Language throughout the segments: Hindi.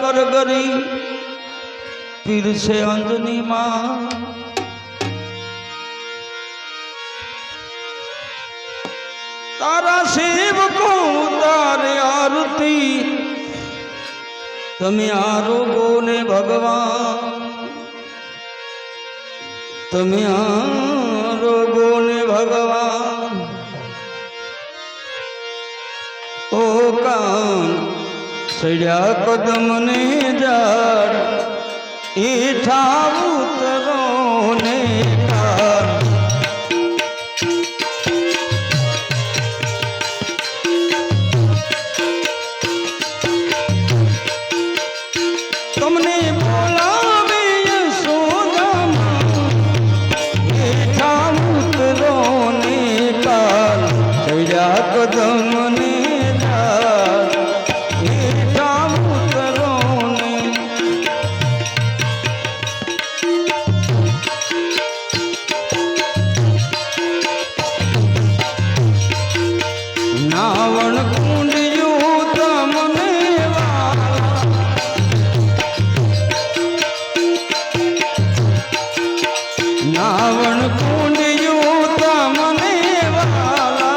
करगरी पीर से अंजनी मां तारा शिव को उतारे आरती तमे आरोगो ने भगवान तमे आरोगो ने भगवान ओ कान सड़्या कदम ने जार ईठा उतरो ने कार तुमने बोला वे यशोदा ईठा उतरो ने कार सड़्या कदम ने नावण कुंडियो तमने वाला नावण कुंडियो तमने वाला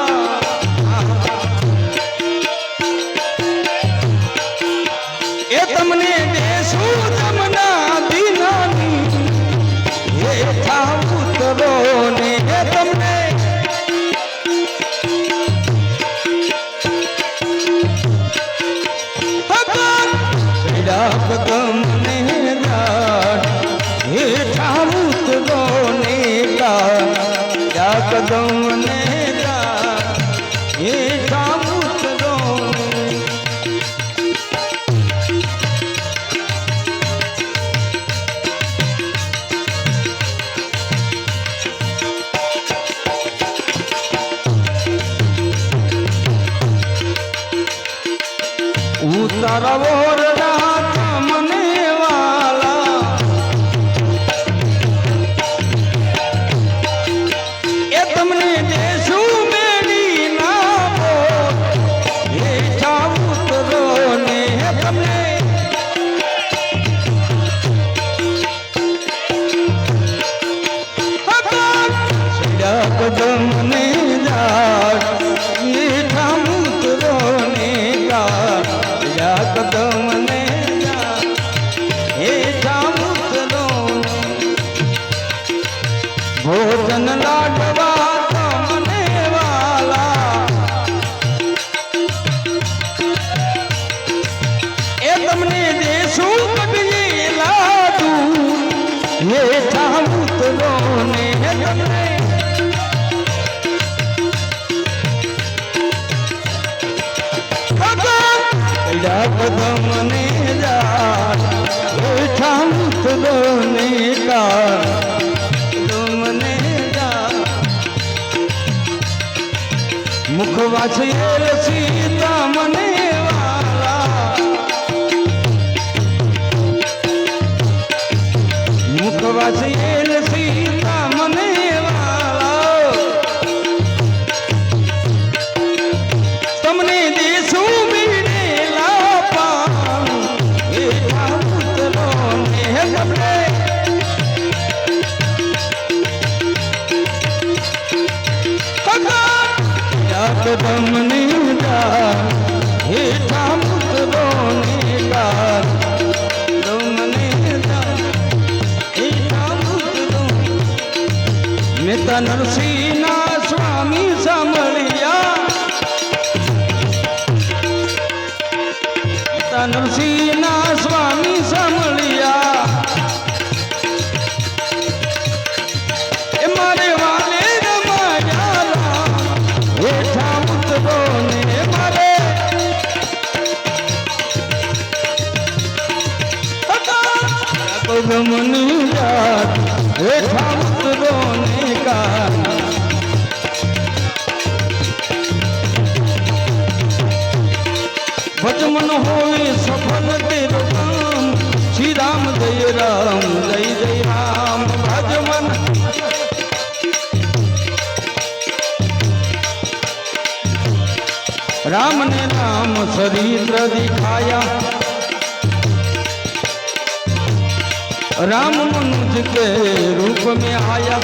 ए तमने देशो तमना दीनानी ये था उतरो ने तमने कदम ने जार हेठा उतरो ने कार कदम ने जार हेठा उतरो उतारो कदम ने जार मीठा उतरो ने कार कदम ने जार मीठा उतरो भोजन लाडवा तमने वाला ए तमने देशो कटिए लाडू मीठा उतरो ने तमने कदम ने जार हेठा उतरो ने कार कदम ने जार मुखवा छेल सीता मने वाला मुखवा छेल सीता मने वाला तमने देशो कदम ने जार हेठा उतरो ने कार कदम ने जार हेठा उतरो मेता नरसिंह स्वामी सांभळिया मेता नरसिंह स्वामी सांभळिया मारे वाले हेठा उतरो ने मारे कदम ने जार हेठा उतरो ने कार भजमन होए सफल तेरो काम श्री राम जय राम भजमन राम ने नाम चरित्र दिखाया राम मनुज के रूप में आया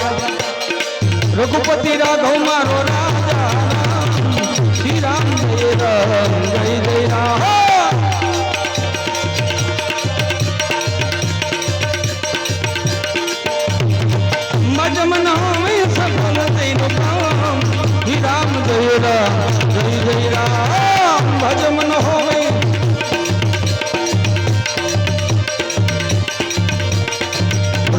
रघुपति राघव मारो राजा राम श्री राम जय जय राम मजमन में सफल तेरो काम श्री राम जय राम भजमन होवे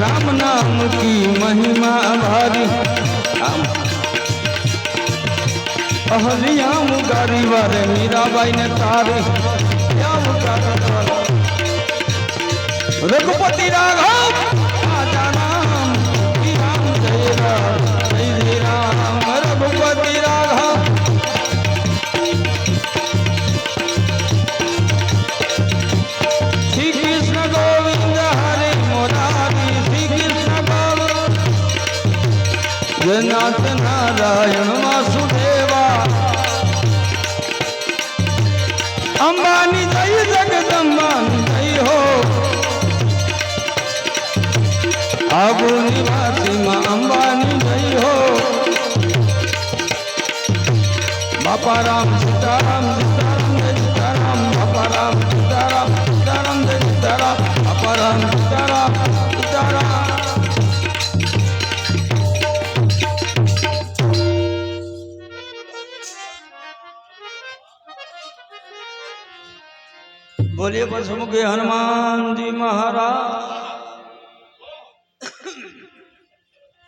राम नाम की महिमा भारी अहलिया मुगारी वारे मीराबाई ने तारे रघुपति राघव राजा राम श्री राम जय राम रघुपति राघव श्री कृष्ण गोविंद हरे मुरारी श्री कृष्ण गोविंद जनाथ नारायण वासुदेवा अंबानी जय जगदम्बानी जय हो आबू निवासी मां अंबानी जय हो बापा राम सीताराम सीताराम जय सीताराम बापा राम सीताराम सीताराम जय सीताराम बापा राम सीताराम सीताराम बोलिए पशुमुखी हनुमान जी महाराज।